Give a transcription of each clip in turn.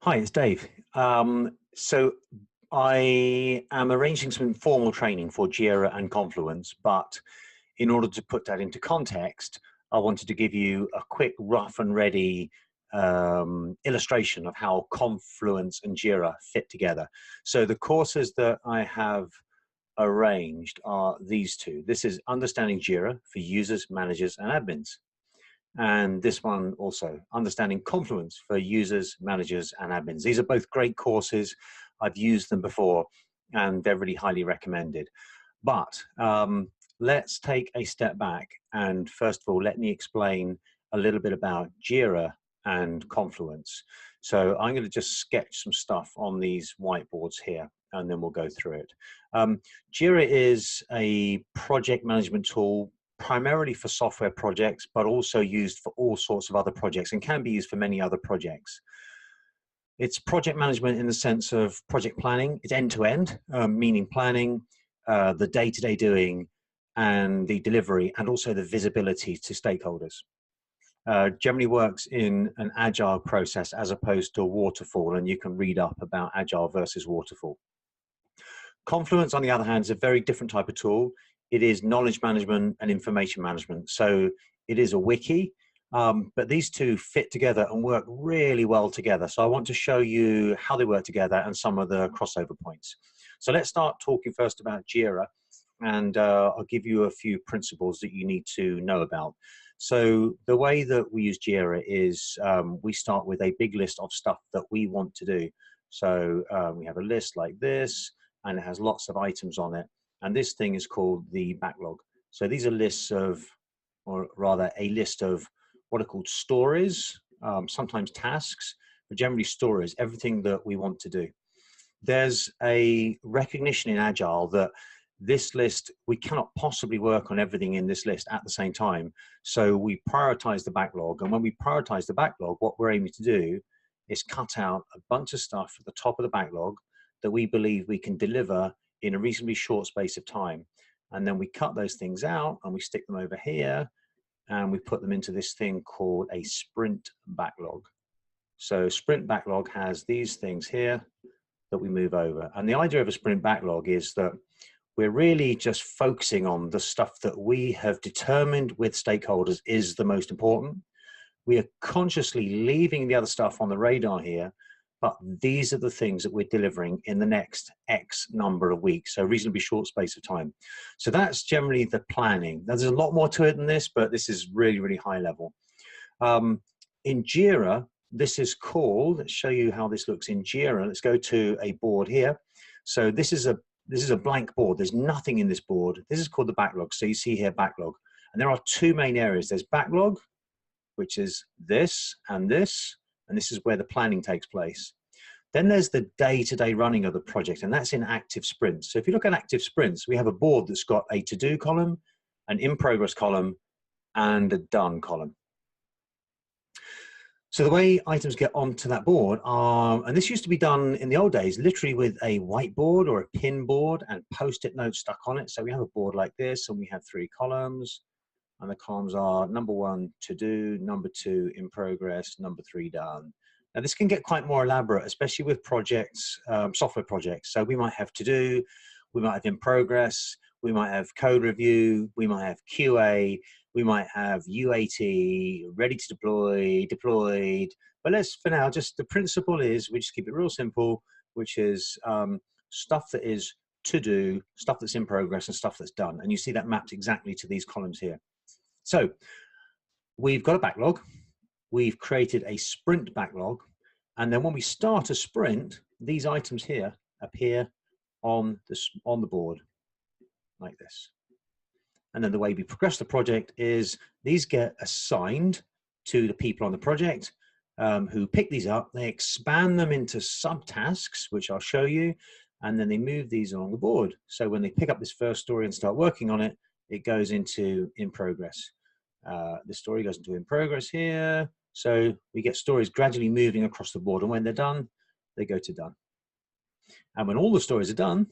Hi, it's Dave. So I am arranging some informal training for Jira and Confluence, but in order to put that into context, I wanted to give you a quick, rough and ready illustration of how Confluence and Jira fit together. So the courses that I have arranged are these two. This is Understanding Jira for users, managers, and admins. And this one also, Understanding Confluence for users, managers, and admins. These are both great courses. I've used them before, and they're really highly recommended. But let's take a step back. And first of all, let me explain a little bit about Jira and Confluence. So I'm going to just sketch some stuff on these whiteboards here, and then we'll go through it. Jira is a project management tool primarily for software projects, but also used for all sorts of other projects and can be used for many other projects. It's project management in the sense of project planning. It's end-to-end, meaning planning, the day-to-day doing, and the delivery, and also the visibility to stakeholders. Generally works in an agile process as opposed to a waterfall, and you can read up about agile versus waterfall. Confluence, on the other hand, is a very different type of tool. It is knowledge management and information management. So it is a wiki, but these two fit together and work really well together. So I want to show you how they work together and some of the crossover points. So let's start talking first about Jira, and I'll give you a few principles that you need to know about. So the way that we use Jira is we start with a big list of stuff that we want to do. So we have a list like this, and it has lots of items on it. And this thing is called the backlog. So these are lists of, or rather a list of what are called stories, sometimes tasks, but generally stories, everything that we want to do. There's a recognition in Agile that this list, we cannot possibly work on everything in this list at the same time. So we prioritize the backlog. And when we prioritize the backlog, what we're aiming to do is cut out a bunch of stuff at the top of the backlog that we believe we can deliver in a reasonably short space of time. And then we cut those things out and we stick them over here and we put them into this thing called a sprint backlog. So sprint backlog has these things here that we move over. And the idea of a sprint backlog is that we're really just focusing on the stuff that we have determined with stakeholders is the most important. We are consciously leaving the other stuff on the radar here, but these are the things that we're delivering in the next X number of weeks, so reasonably short space of time. So that's generally the planning. Now, there's a lot more to it than this, but this is really, really high level. In Jira, this is called, let's show you how this looks in Jira. Let's go to a board here. So this is a blank board. There's nothing in this board. This is called the backlog. So you see here backlog. And there are two main areas. There's backlog, which is this, and this is where the planning takes place. Then there's the day-to-day running of the project, and that's in active sprints. So if you look at active sprints, we have a board that's got a to-do column, an in-progress column, and a done column. So the way items get onto that board are, and this used to be done in the old days, literally with a whiteboard or a pin board and post-it notes stuck on it. So we have a board like this, and we have three columns. And the columns are number 1, to do, number 2, in progress, number 3, done. Now this can get quite more elaborate, especially with projects, software projects. So we might have to do, we might have in progress, we might have code review, we might have QA, we might have UAT, ready to deploy, deployed. But let's, for now, just the principle is, we just keep it real simple, which is stuff that is to do, stuff that's in progress, and stuff that's done. And you see that mapped exactly to these columns here. So we've got a backlog, we've created a sprint backlog, and then when we start a sprint, these items here appear on the board like this. And then the way we progress the project is these get assigned to the people on the project who pick these up, they expand them into subtasks, which I'll show you, and then they move these along the board. So when they pick up this first story and start working on it, it goes into in progress. The story goes into in progress here. So we get stories gradually moving across the board, and when they're done, they go to done. And when all the stories are done,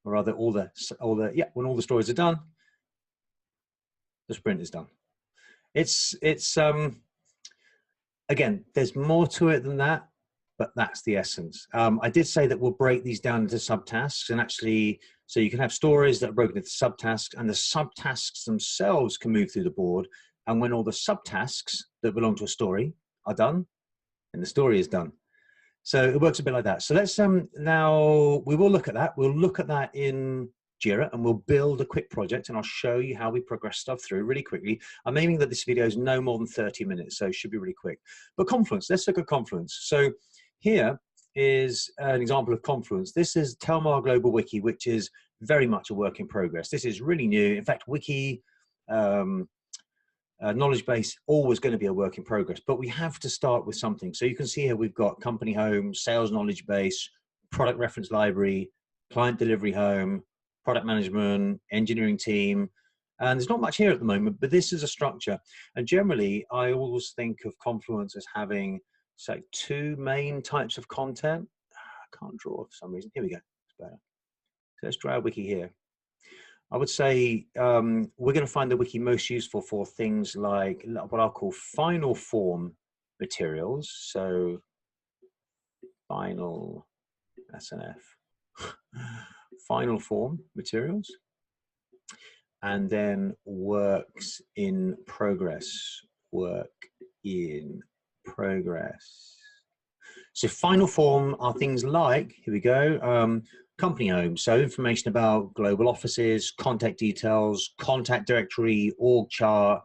or rather when all the stories are done, the sprint is done. It's Again, there's more to it than that, but that's the essence. I did say that we'll break these down into subtasks, and actually, so you can have stories that are broken into subtasks, and the subtasks themselves can move through the board. And when all the subtasks that belong to a story are done, and the story is done. So it works a bit like that. So let's now we will look at that. We'll look at that in Jira, and we'll build a quick project, and I'll show you how we progress stuff through really quickly. I'm aiming that this video is no more than 30 minutes, so it should be really quick. But Confluence, let's look at Confluence. So here is an example of Confluence. This is Telmar Global Wiki, which is very much a work in progress. This is really new. In fact, Wiki knowledge base always going to be a work in progress, but we have to start with something. So you can see here we've got company home, sales knowledge base, product reference library, client delivery home, product management, engineering team, and there's not much here at the moment, but this is a structure. And generally, I always think of Confluence as having, say, two main types of content. I can't draw for some reason. Here we go. It's better. So let's draw our wiki here. I would say we're going to find the wiki most useful for things like what I'll call final form materials. So final, that's an F, final form materials, and then works in progress, work in progress. So final form are things like, here we go, company home. So information about global offices, contact details, contact directory, org chart,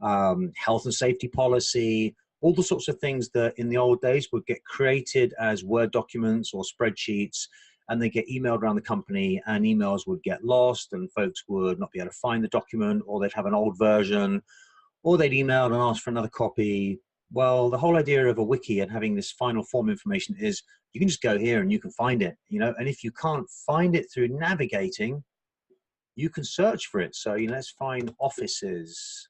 health and safety policy, all the sorts of things that in the old days would get created as Word documents or spreadsheets, and they get emailed around the company, and emails would get lost and folks would not be able to find the document, or they'd have an old version, or they'd email and ask for another copy. Well, the whole idea of a wiki and having this final form information is you can just go here and you can find it, you know, and if you can't find it through navigating, you can search for it. So, you know, let's find offices,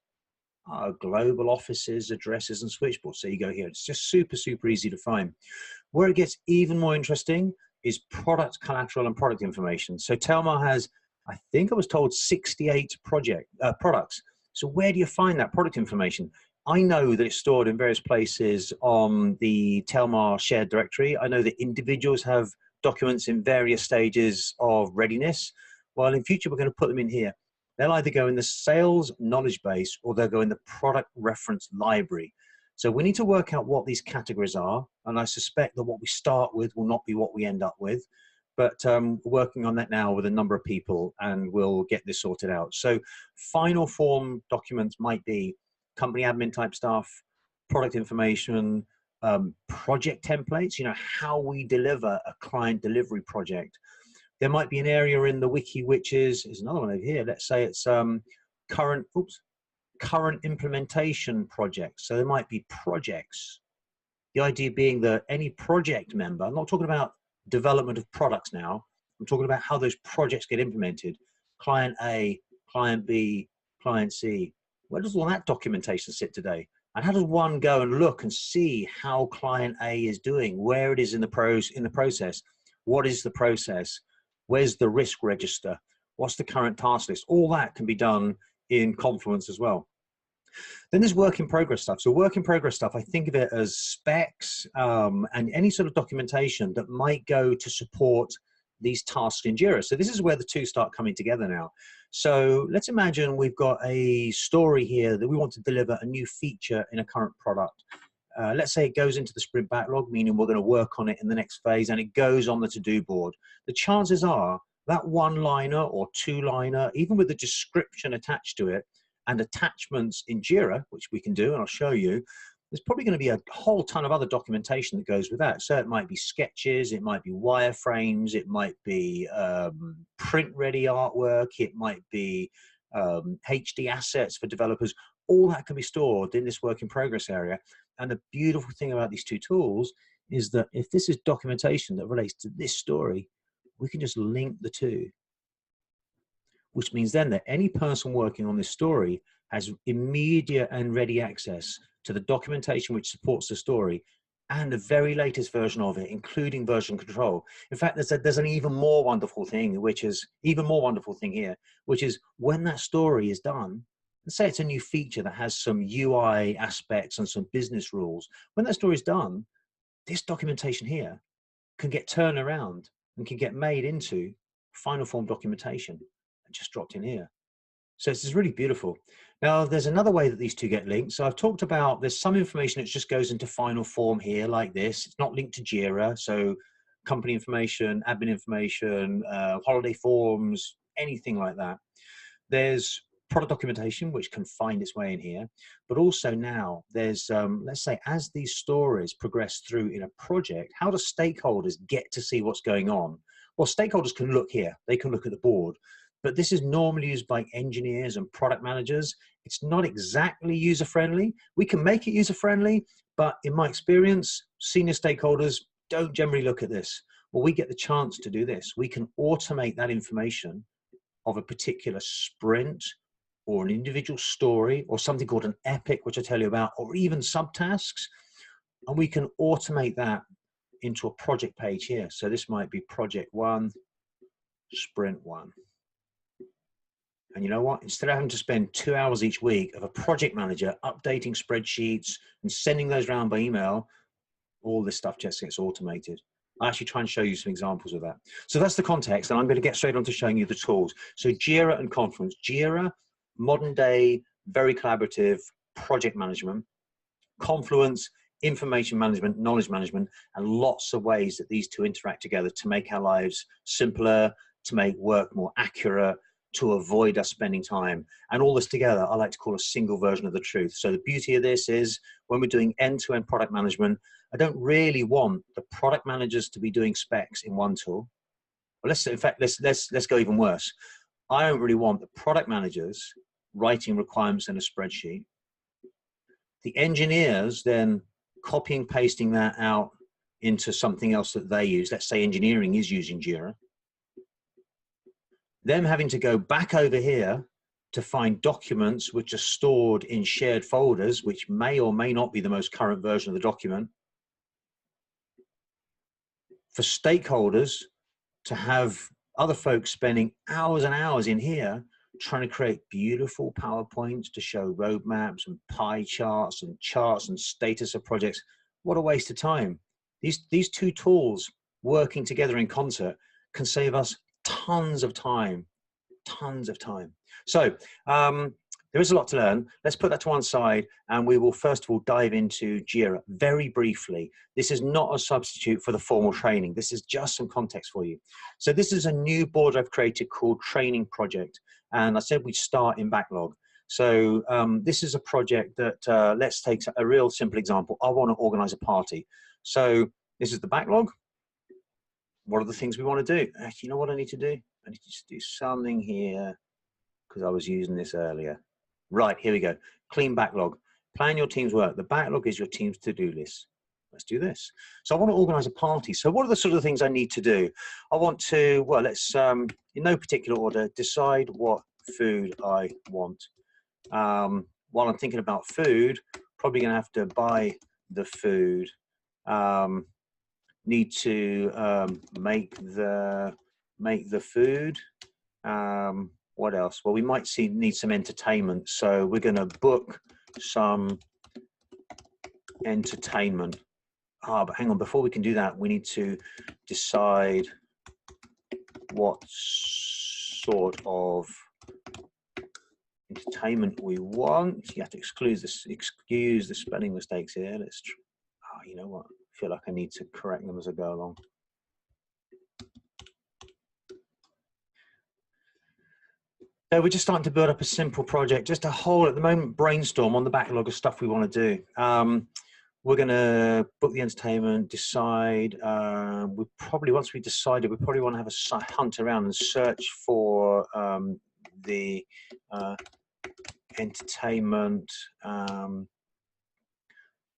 global offices, addresses, and switchboards. So you go here. It's just super, super easy to find. Where it gets even more interesting is product collateral and product information. So Telmar has, I think I was told, 68 products. So where do you find that product information? I know that it's stored in various places on the Telmar shared directory. I know that individuals have documents in various stages of readiness. Well, in future, we're going to put them in here. They'll either go in the sales knowledge base or they'll go in the product reference library. So we need to work out what these categories are. And I suspect that what we start with will not be what we end up with. But we're working on that now with a number of people, and we'll get this sorted out. So final form documents might be company admin type stuff, product information, project templates, you know, how we deliver a client delivery project. There might be an area in the wiki which is, there's another one over here, let's say it's current implementation projects. So there might be projects. The idea being that any project member, I'm not talking about development of products now, I'm talking about how those projects get implemented. Client A, client B, client C. Where does all that documentation sit today? And how does one go and look and see how client A is doing, where it is in the process? What is the process? Where's the risk register? What's the current task list? All that can be done in Confluence as well. Then there's work in progress stuff. So work in progress stuff, I think of it as specs and any sort of documentation that might go to support these tasks in Jira. So this is where the two start coming together now. So let's imagine we've got a story here that we want to deliver a new feature in a current product. Let's say it goes into the sprint backlog, meaning we're going to work on it in the next phase, and it goes on the to-do board. The chances are that one-liner or two-liner, even with the description attached to it and attachments in Jira, which we can do, and I'll show you, there's probably going to be a whole ton of other documentation that goes with that. So it might be sketches, it might be wireframes, it might be print-ready artwork, it might be HD assets for developers. All that can be stored in this work in progress area. And the beautiful thing about these two tools is that if this is documentation that relates to this story, we can just link the two, which means then that any person working on this story has immediate and ready access to the documentation which supports the story and the very latest version of it, including version control. In fact, there's an even more wonderful thing, which is even more wonderful thing here, which is when that story is done, Let's say it's a new feature that has some UI aspects and some business rules. When that story is done, this documentation here can get turned around and can get made into final form documentation and just dropped in here. So this is really beautiful. Now, there's another way that these two get linked. So I've talked about there's some information that just goes into final form here like this. It's not linked to Jira. So company information, admin information, holiday forms, anything like that. There's product documentation, which can find its way in here. But also now there's, let's say, as these stories progress through in a project, how do stakeholders get to see what's going on? Well, stakeholders can look here. They can look at the board. But this is normally used by engineers and product managers. It's not exactly user-friendly. We can make it user-friendly, but in my experience, senior stakeholders don't generally look at this. Well, we get the chance to do this. We can automate that information of a particular sprint or an individual story or something called an epic, which I tell you about, or even subtasks. And we can automate that into a project page here. So this might be project 1, sprint 1. And you know what? Instead of having to spend 2 hours each week of a project manager updating spreadsheets and sending those around by email, all this stuff just gets automated. I'll actually try and show you some examples of that. So that's the context, and I'm going to get straight on to showing you the tools. So Jira and Confluence. Jira, modern day, very collaborative project management. Confluence, information management, knowledge management, and lots of ways that these two interact together to make our lives simpler, to make work more accurate, to avoid us spending time. And all this together, I like to call a single version of the truth. So the beauty of this is when we're doing end-to-end product management, I don't really want the product managers to be doing specs in one tool. Well, let's go even worse. I don't really want the product managers writing requirements in a spreadsheet. The engineers then copying, pasting that out into something else that they use. Let's say engineering is using Jira. Them having to go back over here to find documents which are stored in shared folders, which may or may not be the most current version of the document. For stakeholders to have other folks spending hours and hours in here trying to create beautiful PowerPoints to show roadmaps and pie charts and status of projects. What a waste of time. These two tools working together in concert can save us tons of time. So there is a lot to learn. Let's put that to one side, and we will first of all dive into Jira very briefly. This is not a substitute for the formal training. This is just some context for you. So this is a new board I've created called Training Project, and I said we'd start in backlog. So this is a project that, let's take a real simple example. I want to organize a party. So this is the backlog. What are the things we want to do? Actually, you know what I need to do? I need to just do something here because I was using this earlier. Right, here we go. Clean backlog. Plan your team's work. The backlog is your team's to-do list. Let's do this. So I want to organize a party. So what are the sort of things I need to do? I want to, well, let's, in no particular order, decide what food I want. While I'm thinking about food, probably going to have to buy the food. Need to make the food. What else? Well, we might need some entertainment, so we're going to book some entertainment. But hang on, before we can do that, we need to decide what sort of entertainment we want. You have to excuse the spelling mistakes here. Let's. You know what? I feel like I need to correct them as I go along. So we're just starting to build up a simple project, just a whole, at the moment, brainstorm on the backlog of stuff we want to do. We're going to book the entertainment, decide. We probably, once we decided, we probably want to have a hunt around and search for the entertainment.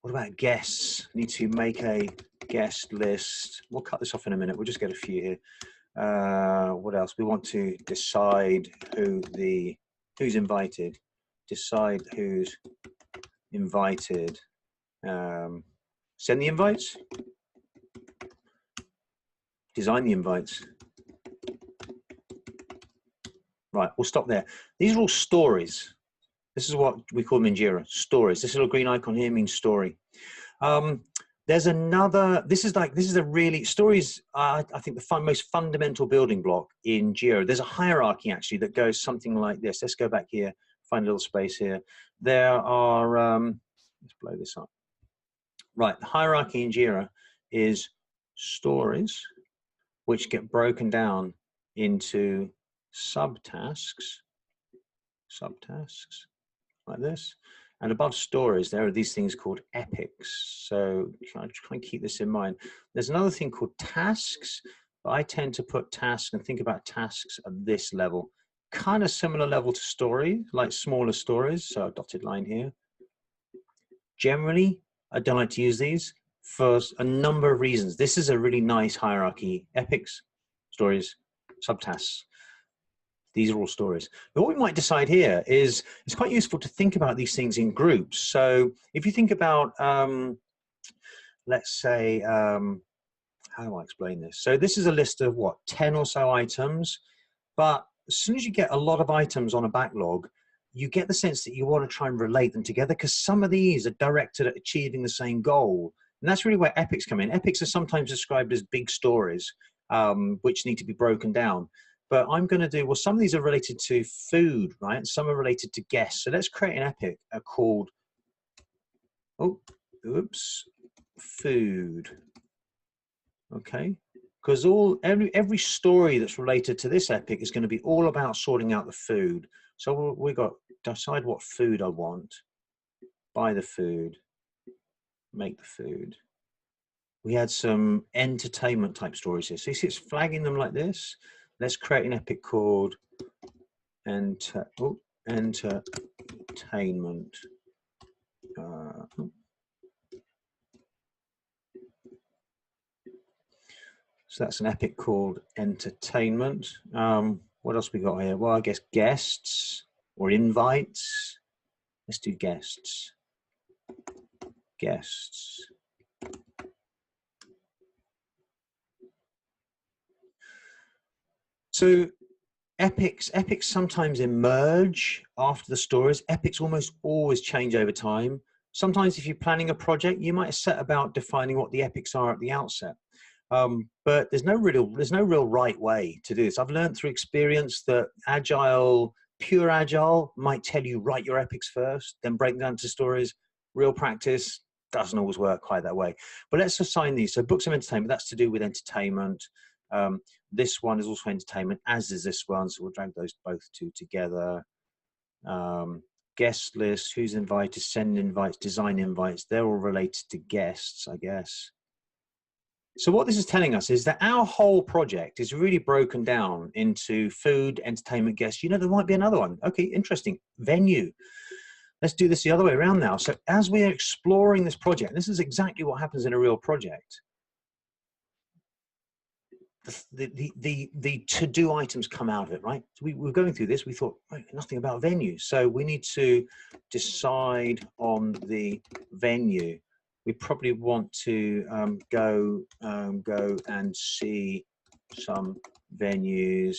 What about guests? Need to make a guest list. We'll cut this off in a minute. We'll just get a few here. What else? We want to decide who's invited. Decide who's invited. Send the invites. Design the invites. Right, we'll stop there. These are all stories. This is what we call them in Jira, stories. This little green icon here means story. There's another, this is a really, stories, I think the most fundamental building block in Jira. There's a hierarchy actually that goes something like this. Let's go back here, find a little space here. There are, let's blow this up. Right, the hierarchy in Jira is stories, which get broken down into subtasks like this. And above stories, there are these things called epics. So I try and keep this in mind. There's another thing called tasks, but I tend to put tasks and think about tasks at this level, kind of similar level to story, like smaller stories. So a dotted line here. Generally, I don't like to use these for a number of reasons. This is a really nice hierarchy: epics, stories, subtasks. These are all stories. But what we might decide here is it's quite useful to think about these things in groups. So if you think about, let's say, how do I explain this? So this is a list of what, 10 or so items. But as soon as you get a lot of items on a backlog, you get the sense that you want to try and relate them together, because some of these are directed at achieving the same goal. And that's really where epics come in. Epics are sometimes described as big stories, which need to be broken down. But I'm going to do, well, some of these are related to food, right? And some are related to guests. So let's create an epic called, food. Okay, because every story that's related to this epic is going to be all about sorting out the food. So we got decide what food I want, buy the food, make the food. We had some entertainment type stories here. So you see it's flagging them like this. Let's create an epic called entertainment. So that's an epic called entertainment. What else we got here? Well, I guess guests or invites. Let's do guests. Guests. So epics sometimes emerge after the stories. Epics almost always change over time. Sometimes if you're planning a project, you might set about defining what the epics are at the outset. But there's no real right way to do this. I've learned through experience that pure agile might tell you write your epics first, then break them down to stories. Real practice doesn't always work quite that way. But let's assign these. So books of entertainment, that's to do with entertainment. This one is also entertainment, as is this one. So we'll drag those both two together. Guest list, who's invited, send invites, design invites. They're all related to guests, I guess. So what this is telling us is that our whole project is really broken down into food, entertainment, guests. You know, there might be another one. Okay, interesting. Venue. Let's do this the other way around now. So as we are exploring this project, this is exactly what happens in a real project. The to-do items come out of it, right? So we were going through this. We thought, right, nothing about venue. So we need to decide on the venue. We probably want to go and see some venues.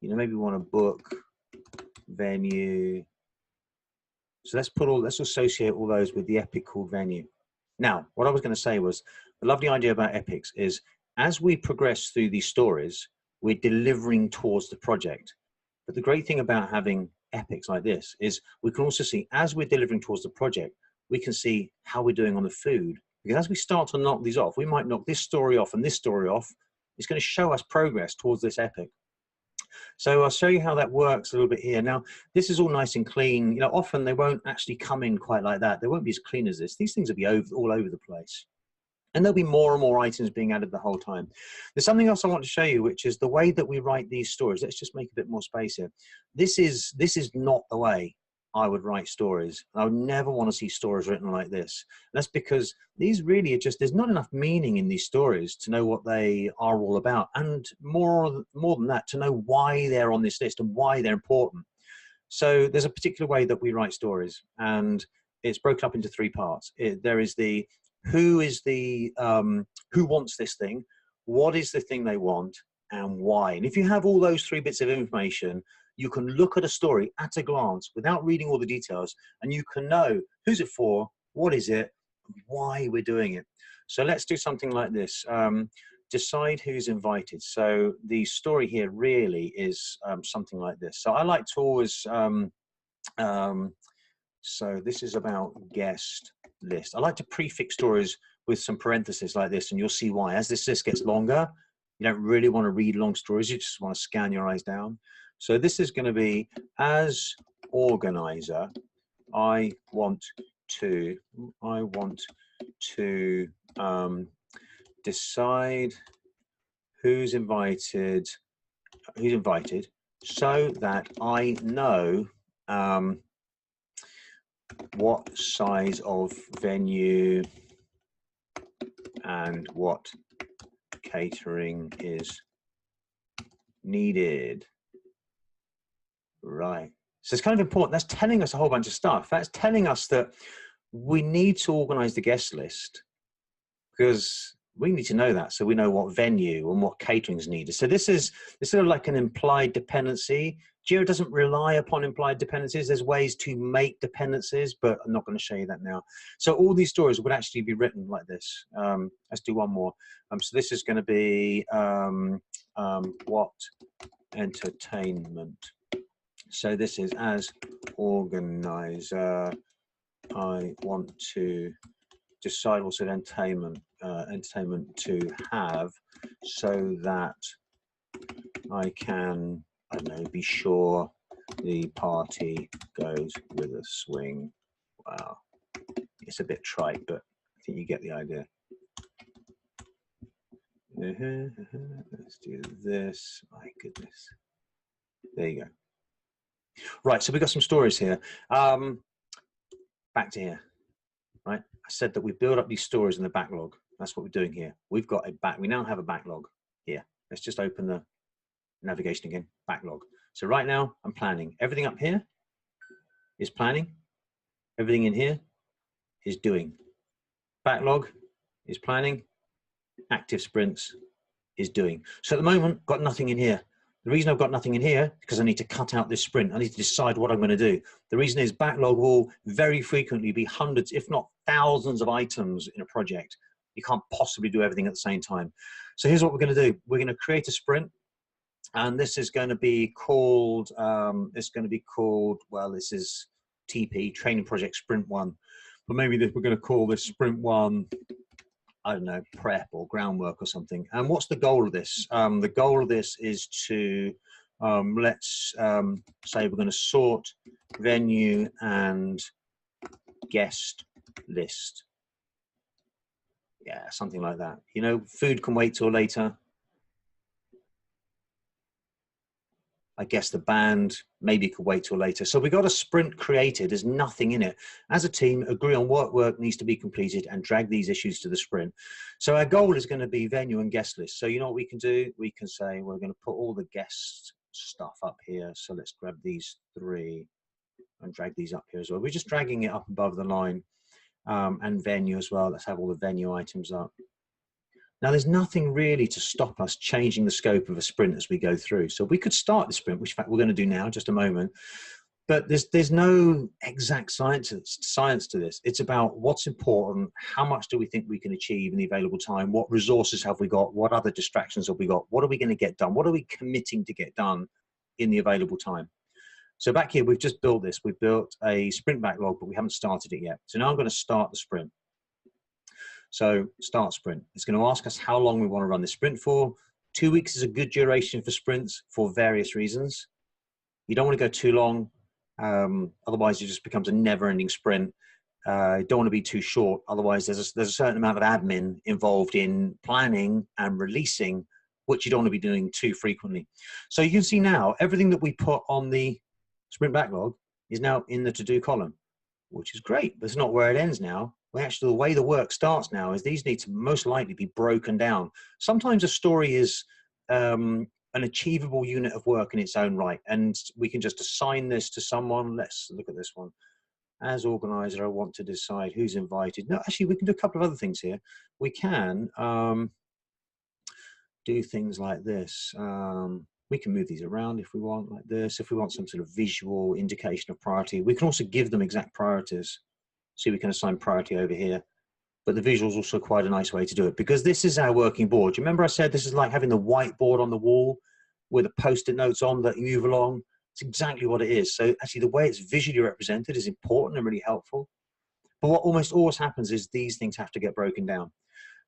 You know, maybe we want to book venue. So let's associate all those with the epic called venue. Now, what I was going to say was the lovely idea about epics is as we progress through these stories, we're delivering towards the project. But the great thing about having epics like this is we can also see as we're delivering towards the project, we can see how we're doing on the food. Because as we start to knock these off, we might knock this story off and this story off. It's going to show us progress towards this epic. So I'll show you how that works a little bit here. Now, this is all nice and clean. You know, often they won't actually come in quite like that. They won't be as clean as this. These things will be all over the place. And there'll be more and more items being added the whole time. There's something else I want to show you, which is the way that we write these stories. Let's just make a bit more space here. This is not the way I would write stories. I would never want to see stories written like this. And that's because these really are just, there's not enough meaning in these stories to know what they are all about. And more than that, to know why they're on this list and why they're important. So there's a particular way that we write stories, and it's broken up into three parts. There is the who wants this thing, what is the thing they want, and why. And if you have all those three bits of information, you can look at a story at a glance without reading all the details, and you can know who's it for, what is it, why we're doing it. So let's do something like this. Decide who's invited. So the story here really is something like this. So I like to always, so this is about guest list. I like to prefix stories with some parentheses like this, and you'll see why. As this list gets longer, you don't really want to read long stories. You just want to scan your eyes down. So this is going to be, as organizer, I want to decide who's invited, so that I know what size of venue and what catering is needed. Right. So it's kind of important. That's telling us a whole bunch of stuff. That's telling us that we need to organize the guest list, because we need to know that, so we know what venue and what catering is needed. So this is sort of like an implied dependency. Jira doesn't rely upon implied dependencies. There's ways to make dependencies, but I'm not going to show you that now. So all these stories would actually be written like this. Let's do one more. So this is going to be what entertainment. So this is, as organizer, I want to decide also entertainment to have, so that I can, I don't know, be sure the party goes with a swing. Wow, it's a bit trite, but I think you get the idea. Let's do this. My goodness. There you go. Right, so we've got some stories here. Back to here. Right, I said that we build up these stories in the backlog. That's what we're doing here. We've got we now have a backlog here. Let's just open the navigation again, backlog. So right now I'm planning. Everything up here is planning. Everything in here is doing. Backlog is planning. Active sprints is doing. So at the moment, got nothing in here. The reason I've got nothing in here is because I need to cut out this sprint. I need to decide what I'm going to do. The reason is backlog will very frequently be hundreds, if not thousands of items in a project. You can't possibly do everything at the same time. So here's what we're going to do. We're going to create a sprint, and this is going to be called, well, this is TP, Training Project Sprint 1. But maybe we're going to call this Sprint 1, I don't know, prep or groundwork or something. And what's the goal of this? The goal of this is to, let's say we're going to sort venue and guest list. Yeah, something like that. You know, food can wait till later. I guess the band maybe could wait till later. So we got a sprint created. There's nothing in it. As a team, agree on what work needs to be completed and drag these issues to the sprint. So our goal is going to be venue and guest list. So you know what we can do? We can say we're going to put all the guest stuff up here. So let's grab these 3 and drag these up here as well. We're just dragging it up above the line, and venue as well. Let's have all the venue items up. Now, there's nothing really to stop us changing the scope of a sprint as we go through. So we could start the sprint, which in fact we're going to do now, just a moment. But there's no exact science to this. It's about what's important, how much do we think we can achieve in the available time, what resources have we got, what other distractions have we got, what are we going to get done, what are we committing to get done in the available time. So back here, we've just built this. We've built a sprint backlog, but we haven't started it yet. So now I'm going to start the sprint. So start sprint. It's going to ask us how long we want to run the sprint for. 2 weeks is a good duration for sprints for various reasons. You don't want to go too long. Otherwise, it just becomes a never-ending sprint. You don't want to be too short. Otherwise, there's a certain amount of admin involved in planning and releasing, which you don't want to be doing too frequently. So you can see now, everything that we put on the sprint backlog is now in the to-do column, which is great, but it's not where it ends now. Actually, the way the work starts now is these need to most likely be broken down. Sometimes a story is an achievable unit of work in its own right, and we can just assign this to someone. Let's look at this one. As organizer, I want to decide who's invited. No, actually, we can do a couple of other things here. We can do things like this. We can move these around if we want, like this. If we want some sort of visual indication of priority, we can also give them exact priorities. So we can assign priority over here. But the visual is also quite a nice way to do it, because this is our working board. Do you remember I said this is like having the whiteboard on the wall with the post-it notes on that you move along? It's exactly what it is. So actually the way it's visually represented is important and really helpful. But what almost always happens is these things have to get broken down.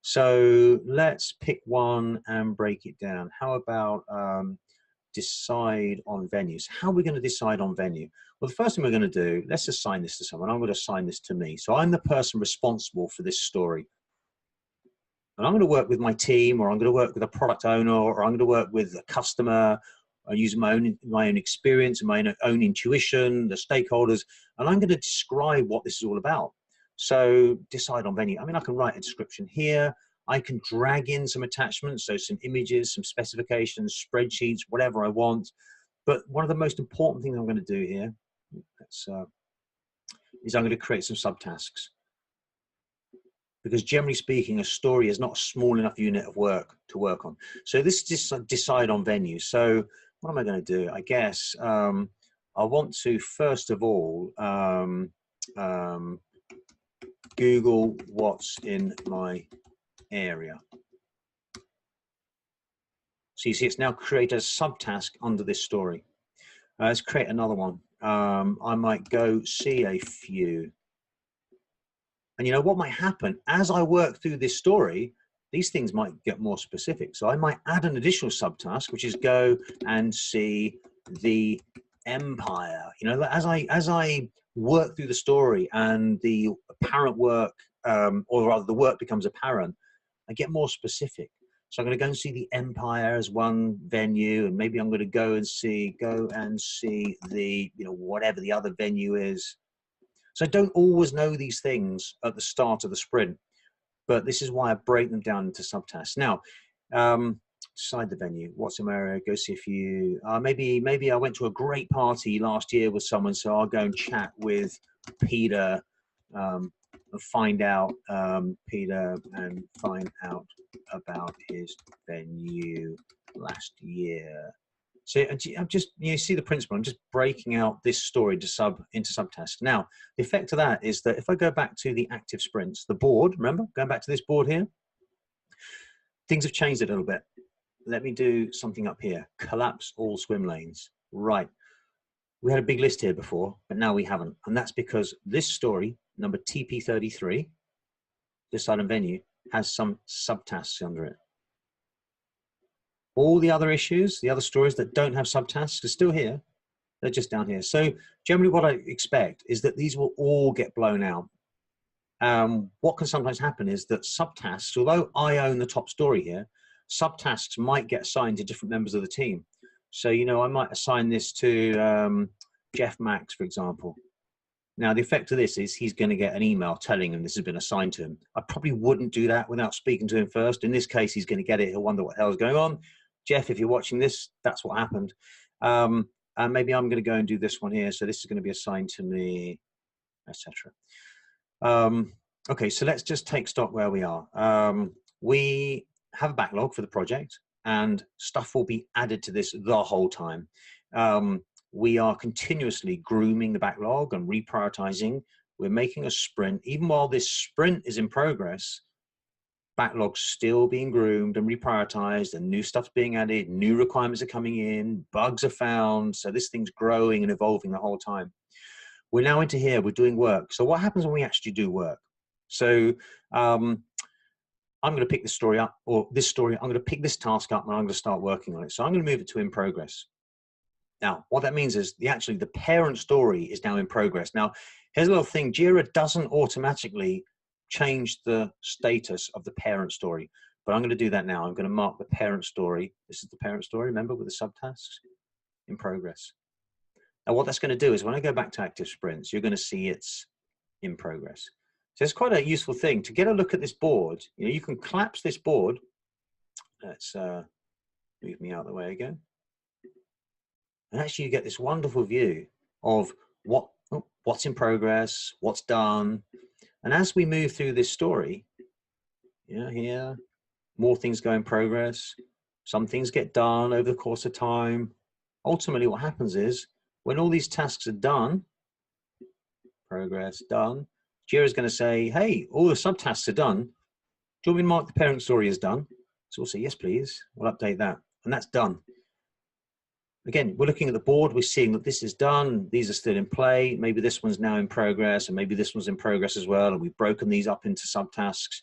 So let's pick one and break it down. How about decide on venues? How are we going to decide on venue? Well, the first thing we're going to do, let's assign this to someone. I'm going to assign this to me. So I'm the person responsible for this story. And I'm going to work with my team, or I'm going to work with a product owner, or I'm going to work with a customer. I use my own experience and my own intuition, the stakeholders, and I'm going to describe what this is all about. So decide on venue. I mean, I can write a description here. I can drag in some attachments, so some images, some specifications, spreadsheets, whatever I want. But one of the most important things I'm going to do here is I'm going to create some subtasks. Because generally speaking, a story is not a small enough unit of work to work on. So this is just decide on venue. So what am I going to do? I guess I want to, first of all, Google what's in my area. So you see it's now created a subtask under this story. Let's create another one. I might go see a few. And you know what might happen as I work through this story, these things might get more specific. So I might add an additional subtask, which is go and see the empire. You know, as I work through the story and the apparent work, or rather the work becomes apparent, I get more specific. So I'm going to go and see the empire as one venue, and maybe I'm going to go and see the, you know, whatever the other venue is. So I don't always know these things at the start of the sprint, but this is why I break them down into subtasks. Now, decide the venue. What's in my area? Go see a few. Maybe I went to a great party last year with someone, so I'll go and chat with Peter and find out Peter and find out about his venue last year. So I'm just, you see the principle. I'm just breaking out this story into subtasks. Now, the effect of that is that if I go back to the active sprints, the board, remember, going back to this board here, things have changed a little bit. Let me do something up here. Collapse all swim lanes. Right. We had a big list here before, but now we haven't. And that's because this story, number TP33, decide on venue, has some subtasks under it. All the other issues, the other stories that don't have subtasks are still here. They're just down here. So generally what I expect is that these will all get blown out. What can sometimes happen is that subtasks, although I own the top story here, subtasks might get assigned to different members of the team. So, you know, I might assign this to Jeff Max, for example. Now, the effect of this is he's going to get an email telling him this has been assigned to him. I probably wouldn't do that without speaking to him first. In this case, he's going to get it. He'll wonder what the hell is going on. Jeff, if you're watching this, that's what happened. And maybe I'm going to go and do this one here. So this is going to be assigned to me, etc. Okay, so let's just take stock where we are. We have a backlog for the project, and stuff will be added to this the whole time. We are continuously grooming the backlog and reprioritizing. We're making a sprint. Even while this sprint is in progress, backlog's still being groomed and reprioritized, and new stuff's being added, new requirements are coming in, bugs are found. So this thing's growing and evolving the whole time. We're now into here, we're doing work. So what happens when we actually do work? So I'm going to pick this story up, or this story, I'm going to pick this task up and I'm going to start working on it. So I'm going to move it to in progress. Now, what that means is actually the parent story is now in progress. Now, here's a little thing. Jira doesn't automatically change the status of the parent story, but I'm going to do that now. I'm going to mark the parent story. This is the parent story, remember, with the subtasks in progress. Now, what that's going to do is when I go back to active sprints, you're going to see it's in progress. So it's quite a useful thing to get a look at this board. You know, you can collapse this board. Let's move me out of the way again. And actually you get this wonderful view of what's in progress, what's done. And as we move through this story, you know, here, more things go in progress. Some things get done over the course of time. Ultimately, what happens is when all these tasks are done, progress done, Jira is going to say, hey, all the subtasks are done. Do you want me to mark the parent story as done? So we'll say, yes, please. We'll update that. And that's done. Again, we're looking at the board. We're seeing that this is done. These are still in play. Maybe this one's now in progress, and maybe this one's in progress as well. And we've broken these up into subtasks.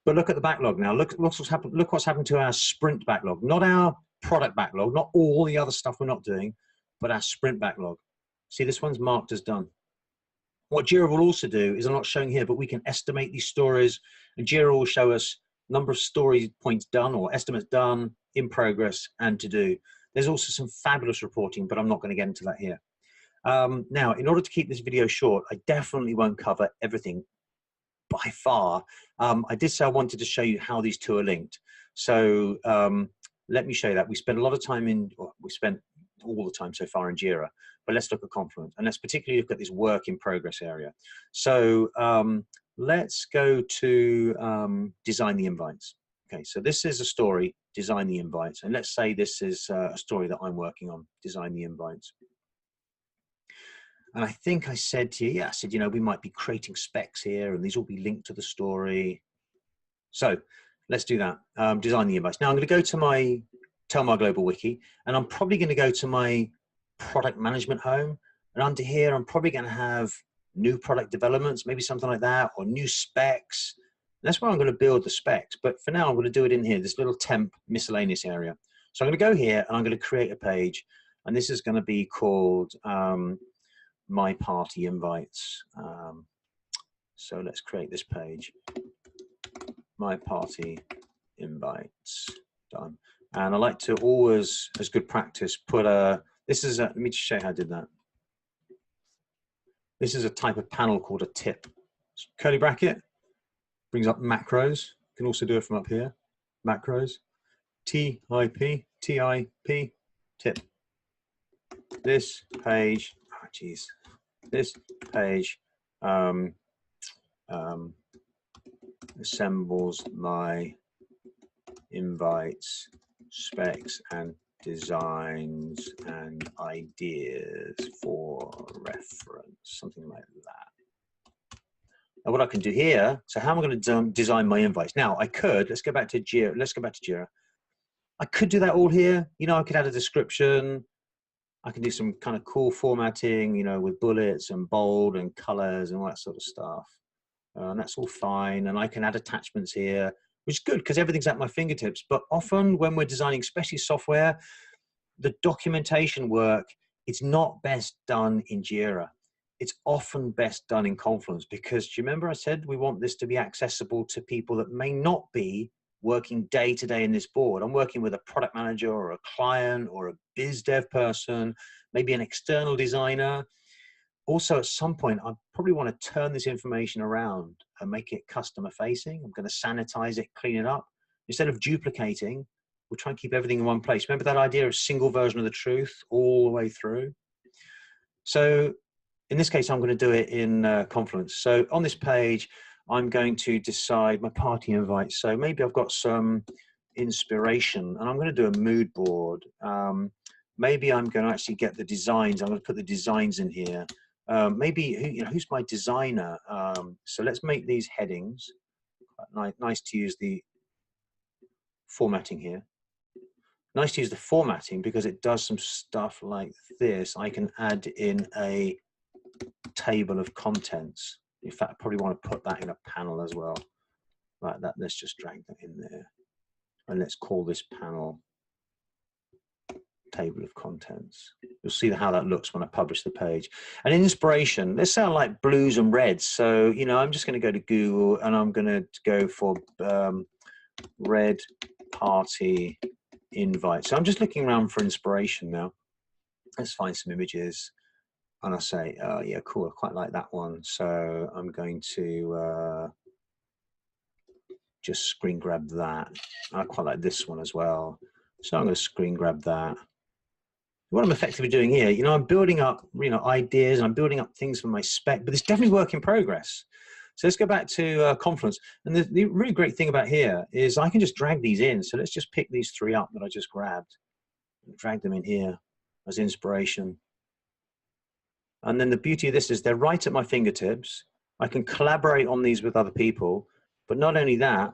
But look at the backlog now. Look what's happened. Look what's happened to our sprint backlog. Not our product backlog, not all the other stuff we're not doing, but our sprint backlog. See, this one's marked as done. What Jira will also do is, I'm not showing here, but we can estimate these stories, and Jira will show us number of story points done or estimates done, in progress, and to do. There's also some fabulous reporting, but I'm not going to get into that here. Now, in order to keep this video short, I definitely won't cover everything by far. I did say I wanted to show you how these two are linked. So let me show you that. We spent a lot of time we spent all the time so far in Jira, but let's look at Confluence, and let's particularly look at this work in progress area. So let's go to design the invites. Okay, so this is a story, design the invites, and let's say this is a story that I'm working on, design the invites. And I think I said to you, yeah, I said, you know, we might be creating specs here, and these will be linked to the story. So let's do that, design the invites. Now I'm going to go to my Telmar Global Wiki, and I'm probably going to go to my product management home, and under here, I'm probably going to have new product developments, maybe something like that, or new specs. That's where I'm going to build the specs. But for now, I'm going to do it in here, this little temp miscellaneous area. So I'm going to go here, and I'm going to create a page, and this is going to be called My Party Invites. So let's create this page. My Party Invites, done. And I like to always, as good practice, put let me just show you how I did that. This is a type of panel called a tip. Curly bracket brings up macros. You can also do it from up here. Macros, TIP, TIP, tip. This page, oh geez, this page assembles my invites, specs, and designs and ideas for reference, something like that. Now what I can do here, so how am I going to design my invites? Now I could, let's go back to Jira. I could do that all here. You know, I could add a description. I can do some kind of cool formatting, you know, with bullets and bold and colors and all that sort of stuff. And that's all fine. And I can add attachments here, which is good because everything's at my fingertips. But often when we're designing, especially software, the documentation work, it's not best done in Jira. It's often best done in Confluence, because do you remember I said we want this to be accessible to people that may not be working day to day in this board. I'm working with a product manager or a client or a biz dev person, maybe an external designer. Also, at some point, I probably want to turn this information around and make it customer facing. I'm going to sanitize it, clean it up. Instead of duplicating, we'll try and keep everything in one place. Remember that idea of single version of the truth all the way through? So in this case, I'm going to do it in Confluence. So on this page, I'm going to decide my party invite. So maybe I've got some inspiration, and I'm going to do a mood board. Maybe I'm going to actually get the designs. I'm going to put the designs in here. Maybe, who's my designer? So let's make these headings. Nice to use the formatting here. Nice to use the formatting because it does some stuff like this. I can add in a table of contents. In fact, I probably want to put that in a panel as well. Like that, let's just drag that in there. And let's call this panel table of contents. You'll see how that looks when I publish the page. And inspiration, let's say I like blues and reds. So, I'm just going to go to Google and I'm going to go for red party invite. So I'm just looking around for inspiration now. Let's find some images. And I say, oh yeah, cool, I quite like that one. So I'm going to just screen grab that. I quite like this one as well. So I'm going to screen grab that. What I'm effectively doing here, I'm building up, ideas, and I'm building up things for my spec, but it's definitely work in progress. So let's go back to Confluence. And the really great thing about here is I can just drag these in. So let's just pick these 3 up that I just grabbed and drag them in here as inspiration. And then the beauty of this is they're right at my fingertips. I can collaborate on these with other people. But not only that,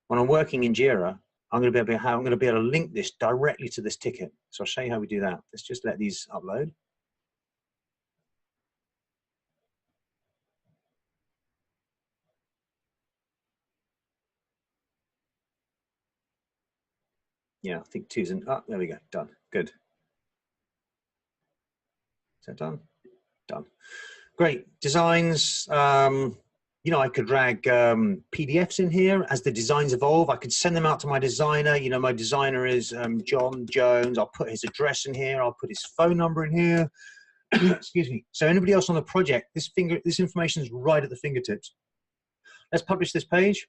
when I'm working in Jira, I'm going to be able to link this directly to this ticket. So I'll show you how we do that. Let's just let these upload. Yeah, I think 2's in. Oh, there we go. Done. Good. Is that done? Done. Great. Designs. You know, I could drag PDFs in here as the designs evolve. I could send them out to my designer. You know, my designer is John Jones. I'll put his address in here. I'll put his phone number in here. Excuse me. So anybody else on the project, this information is right at the fingertips. Let's publish this page.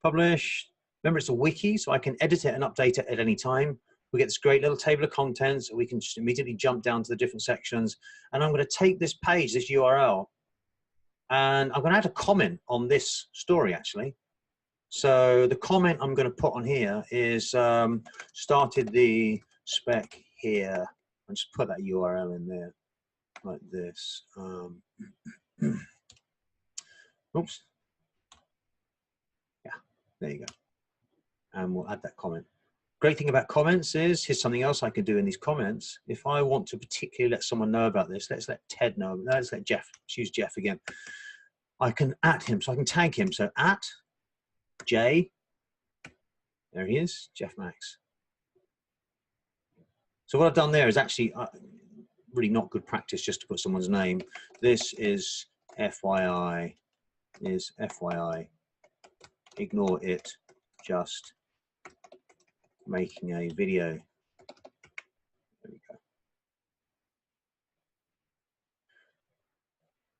Publish. Remember, it's a wiki, so I can edit it and update it at any time. We get this great little table of contents. We can just immediately jump down to the different sections. And I'm going to take this page, this URL, and I'm going to add a comment on this story, actually. So the comment I'm going to put on here is started the spec here. I'll just put that URL in there like this. Oops. Yeah, there you go. And we'll add that comment. Great thing about comments is, here's something else I can do in these comments. If I want to particularly let someone know about this, let's let Ted know. No, let's let Jeff. Let's use Jeff again. I can at him, so I can tag him. So at J, there he is, Jeff Max. So what I've done there is actually really not good practice just to put someone's name. This is FYI, ignore it, just making a video. There we go.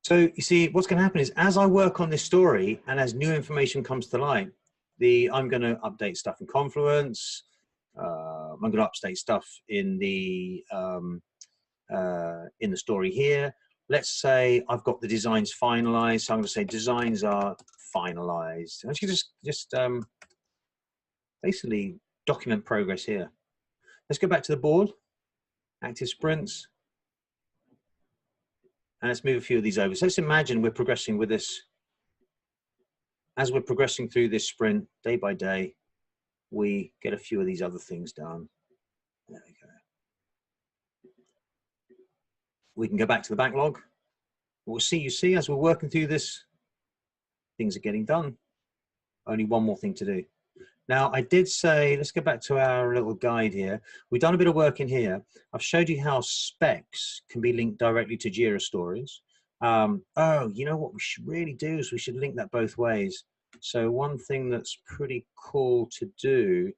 So you see, what's going to happen is as I work on this story and as new information comes to light, I'm going to update stuff in Confluence. I'm going to update stuff in the story here. Let's say I've got the designs finalized. So I'm going to say designs are finalized. And you just basically document progress here. Let's go back to the board, active sprints. And let's move a few of these over. So let's imagine we're progressing with this. As we're progressing through this sprint, day by day, we get a few of these other things done. There we go. We can go back to the backlog. We'll see, you see, as we're working through this, things are getting done. Only one more thing to do. Now, I did say, let's go back to our little guide here. We've done a bit of work in here. I've showed you how specs can be linked directly to Jira stories. Oh, you know what we should really do is we should link that both ways. So one thing that's pretty cool to do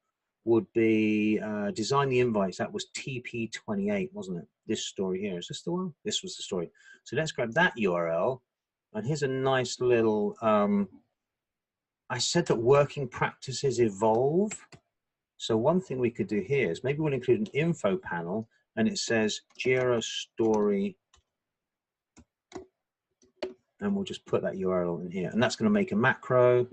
would be design the invites. That was TP28, wasn't it? This story here. Is this the one? This was the story. So let's grab that URL. And here's a nice little, I said that working practices evolve. So one thing we could do here is maybe we'll include an info panel and it says Jira story. And we'll just put that URL in here. And that's going to make a macro.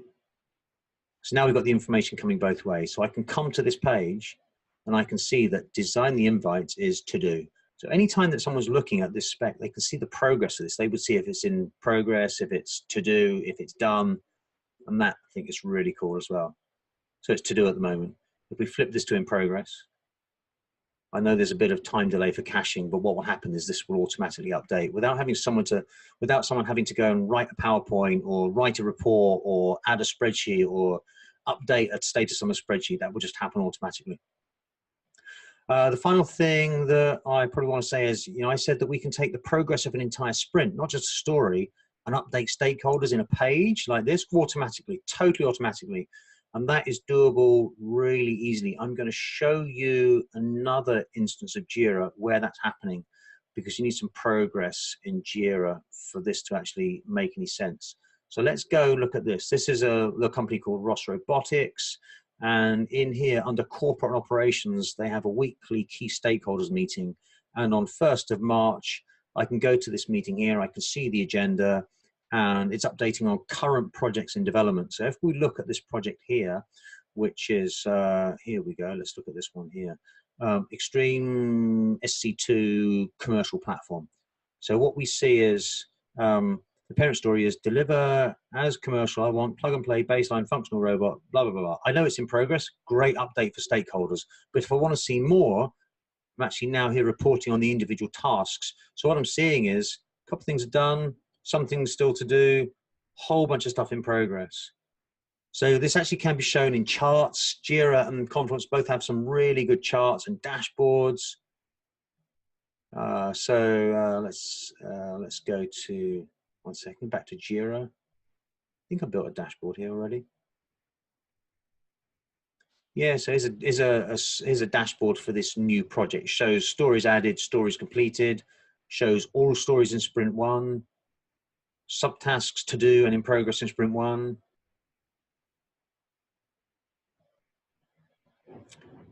So now we've got the information coming both ways. So I can come to this page and I can see that design the invites is to do. So anytime that someone's looking at this spec, they can see the progress of this. They would see if it's in progress, if it's to do, if it's done. And that I think is really cool as well. So it's to do at the moment. If we flip this to in progress, I know there's a bit of time delay for caching, but what will happen is this will automatically update without someone having to go and write a PowerPoint or write a report or add a spreadsheet or update a status on a spreadsheet. That will just happen automatically. The final thing that I probably want to say is, you know, I said that we can take the progress of an entire sprint, not just a story, and update stakeholders in a page like this automatically, totally automatically. And that is doable really easily. I'm going to show you another instance of Jira where that's happening because you need some progress in Jira for this to actually make any sense. So let's go look at this. This is a company called Ross Robotics. And in here under corporate operations, they have a weekly key stakeholders meeting. And on 1st of March, I can go to this meeting here. I can see the agenda. and it's updating on current projects in development. So if we look at this project here, which is, here we go, let's look at this one here, Extreme SC2 commercial platform. So what we see is, the parent story is deliver as commercial, I want plug and play baseline functional robot, blah, blah, blah, blah. I know it's in progress, great update for stakeholders, but if I want to see more, I'm actually now here reporting on the individual tasks. So what I'm seeing is a couple of things are done, some things still to do, whole bunch of stuff in progress. So this actually can be shown in charts. Jira and Confluence both have some really good charts and dashboards. Let's go to, one second, back to Jira. I think I built a dashboard here already. Yeah, so here's a dashboard for this new project. Shows stories added, stories completed, shows all stories in sprint 1, subtasks to do and in progress in sprint 1.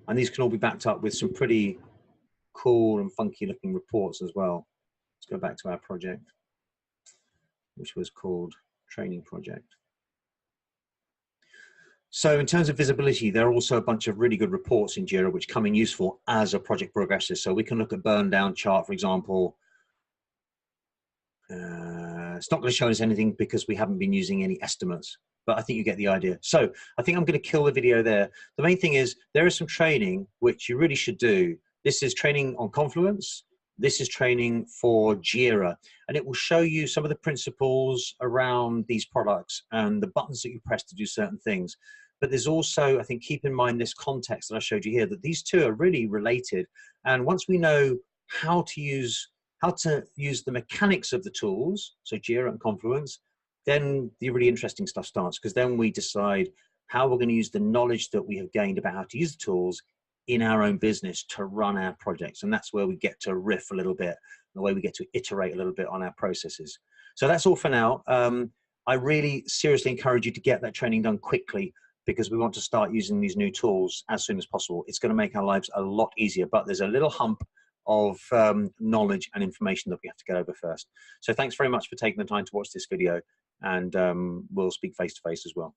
And these can all be backed up with some pretty cool and funky looking reports as well. Let's go back to our project, which was called Training Project. So in terms of visibility, there are also a bunch of really good reports in Jira which come in useful as a project progresses. So we can look at burn down chart, for example. It's not going to show us anything because we haven't been using any estimates, but I think you get the idea. So I think I'm going to kill the video there. The main thing is there is some training which you really should do. This is training on Confluence. This is training for Jira, and it will show you some of the principles around these products and the buttons that you press to do certain things. But there's also, I think, keep in mind this context that I showed you here, that these two are really related. And once we know how to use the mechanics of the tools, so Jira and Confluence, then the really interesting stuff starts, because then we decide how we're going to use the knowledge that we have gained about how to use the tools in our own business to run our projects. And that's where we get to riff a little bit, the way we get to iterate a little bit on our processes. So that's all for now. I really seriously encourage you to get that training done quickly, because we want to start using these new tools as soon as possible. It's going to make our lives a lot easier, but there's a little hump of knowledge and information that we have to get over first. So thanks very much for taking the time to watch this video, and we'll speak face to face as well.